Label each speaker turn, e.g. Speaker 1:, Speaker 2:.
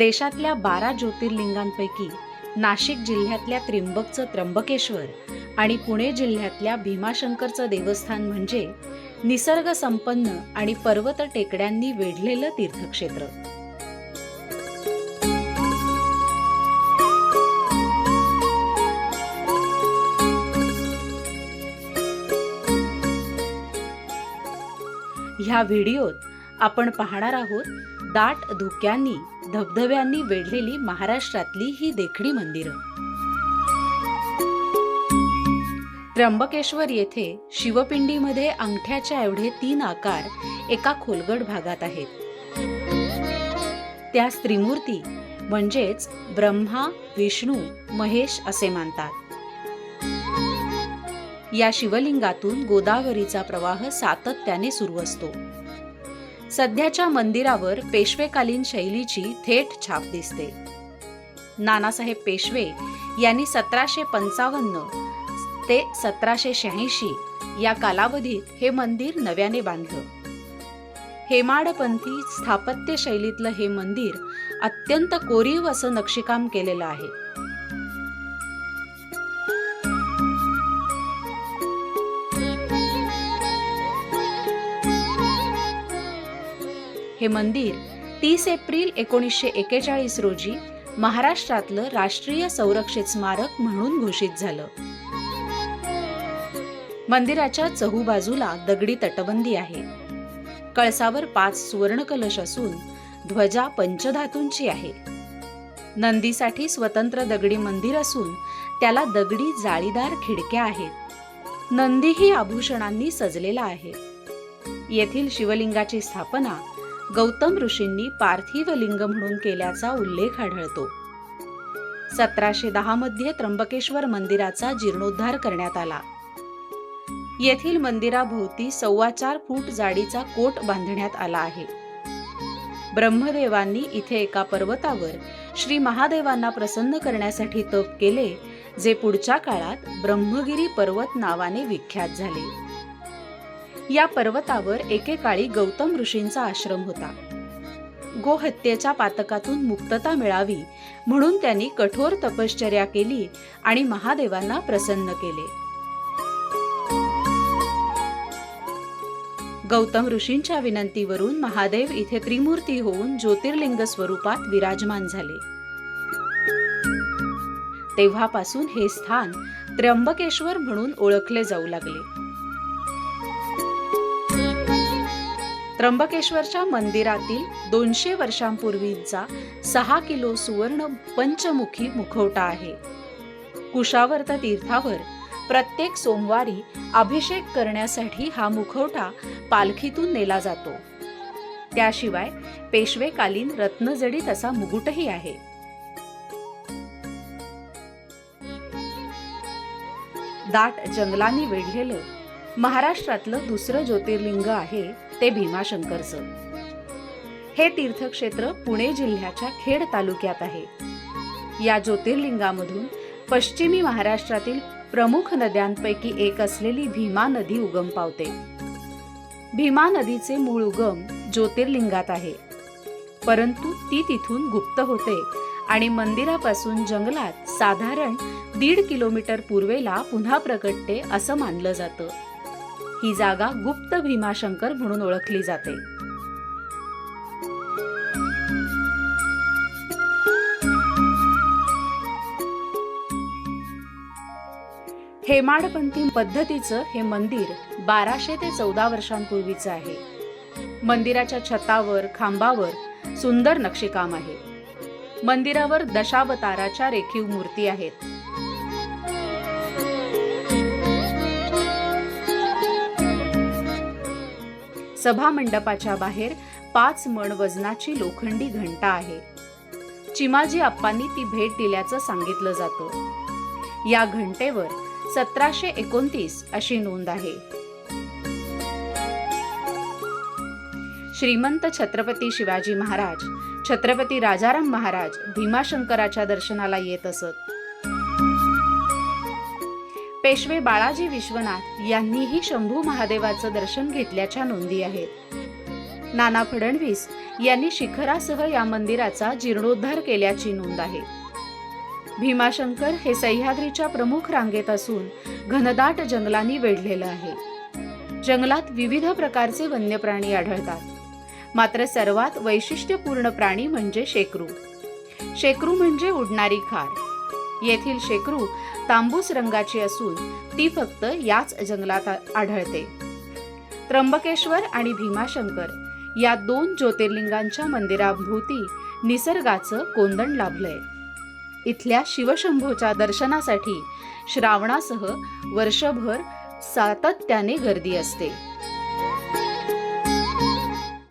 Speaker 1: देशातल्या 12 ज्योतिर्लिंगांपैकी नाशिक जिल्ह्यातल्या त्र्यंबकचं त्र्यंबकेश्वर आणि पुणे जिल्ह्यातल्या भीमाशंकरचं देवस्थान म्हणजे निसर्ग संपन्न आणि पर्वत टेकड्यांनी वेढलेलं तीर्थक्षेत्र. ह्या व्हिडिओत आपण पाहणार आहोत दाट धुक्यांनी धबधब्यांनी वेढलेली महाराष्ट्रातली ही देखणी मंदिरं. त्र्यंबकेश्वर येथे शिवपिंडीमध्ये अंगठ्याच्या एवढे 3 आकार एका खोलगट भागात आहेत. त्या त्रिमूर्ती म्हणजेच ब्रह्मा, विष्णू, महेश असे मानतात. या शिवलिंगातून गोदावरीचा प्रवाह सातत्याने सुरू असतो. सध्याच्या मंदिरावर पेशवेकालीन शैलीची थेट छाप दिसते. नानासाहेब पेशवे यांनी 1755 ते 1786 या कालावधीत हे मंदिर नव्याने बांधलं. हेमाडपंथी स्थापत्य शैलीतलं हे मंदिर अत्यंत कोरीव असं नक्षीकाम केलेलं आहे. हे मंदिर 30 एप्रिल 1941 रोजी महाराष्ट्रातलं राष्ट्रीय संरक्षित स्मारक म्हणून घोषित झालं. मंदिराच्या चहूबाजूला दगडी तटबंदी आहे. कळसावर 5 सुवर्ण कलश असून ध्वजा पंचधातूंची आहे. नंदीसाठी स्वतंत्र दगडी मंदिर असून त्याला दगडी जाळीदार खिडक्या आहेत. नंदीही आभूषणांनी सजलेला आहे. येथील शिवलिंगाची स्थापना गौतम ऋषींनी पार्थिव लिंग म्हणून केल्याचा उल्लेख आढळतो. 1710 मध्ये त्र्यंबकेश्वर मंदिराचा जीर्णोद्धार करण्यात आला. येथील मंदिराभोवती 4.25 फूट जाडीचा कोट बांधण्यात आला आहे. ब्रह्मदेवांनी इथे एका पर्वतावर श्री महादेवांना प्रसन्न करण्यासाठी तप केले, जे पुढच्या काळात ब्रह्मगिरी पर्वत नावाने विख्यात झाले. या पर्वतावर एकेकाळी गौतम ऋषींचा आश्रम होता. गोहत्येच्या पातकातून मुक्तता मिळावी म्हणून त्यांनी कठोर तपश्चर्या केली आणि महादेवांना प्रसन्न केले. गौतम ऋषींच्या विनंतीवरून महादेव इथे त्रिमूर्ती होऊन ज्योतिर्लिंग स्वरूपात विराजमान झाले. तेव्हापासून हे स्थान त्र्यंबकेश्वर म्हणून ओळखले जाऊ लागले. त्र्यंबकेश्वरच्या मंदिरातील 200 वर्षांपूर्वीचा 6 किलो सुवर्ण पंचमुखी मुखवटा आहे. कुशावर्त तीर्थावर प्रत्येक सोमवारी अभिषेक करण्यासाठी हा मुखवटा पालखीतून नेला जातो. त्याशिवाय पेशवेकालीन रत्नजडीत असा मुकुटही आहे. दाट जंगलांनी वेढलेलं महाराष्ट्रातलं दुसरं ज्योतिर्लिंग आहे ते भीमाशंकरचं. हे तीर्थक्षेत्र पुणे जिल्ह्याच्या खेड तालुक्यात आहे. या ज्योतिर्लिंगामधून पश्चिमी महाराष्ट्रातील प्रमुख नद्यांपैकी एक असलेली भीमा नदी उगम पावते. भीमा नदीचे मूळ उगम ज्योतिर्लिंगात आहे, परंतु ती तिथून गुप्त होते आणि मंदिरापासून जंगलात साधारण 1.5 किलोमीटर पूर्वेला पुन्हा प्रकटते असं मानलं जातं. ही जागा गुप्त भीमाशंकर म्हणून ओळखली जाते. हेमाडपंथी पद्धतीचं हे मंदिर 1200 ते 14 वर्षांपूर्वीचं आहे. मंदिराच्या छतावर खांबावर सुंदर नक्षीकाम आहे. मंदिरावर दशावताराच्या रेखीव मूर्ती आहेत. सभा मंडपाच्या बाहेर 5 मण वजनाची लोखंडी घंटा आहे. चिमाजी आप्पांनी ती भेट दिल्याचं सांगितलं जातं. या घंटेवर 1729 अशी नोंद आहे. श्रीमंत छत्रपती शिवाजी महाराज, छत्रपती राजाराम महाराज भीमाशंकराच्या दर्शनाला येत असत. पेशवे बाळाजी विश्वनाथ यांनीही शंभू महादेवाचं दर्शन घेतल्याच्या नोंदी आहेत. नाना फडणवीस यांनी शिखरासह या मंदिराचा जीर्णोद्धार केल्याची नोंद आहे. भीमाशंकर हे सह्याद्रीच्या प्रमुख रांगेत असून घनदाट जंगलांनी वेढलेलं आहे. जंगलात विविध प्रकारचे वन्य प्राणी आढळतात. मात्र सर्वात वैशिष्ट्यपूर्ण प्राणी म्हणजे शेकरू. शेकरू म्हणजे उडणारी खार. येथील शेकरू तांबूस रंगाची असून ती फक्त याच जंगलात आढळते. त्र्यंबकेश्वर आणि भीमाशंकर या 2 ज्योतिर्लिंगांच्या मंदिराभोवती निसर्गाचं कोंदण लाभलंय. इथल्या शिवशंभूच्या दर्शनासाठी श्रावणासह वर्षभर सातत्याने गर्दी असते.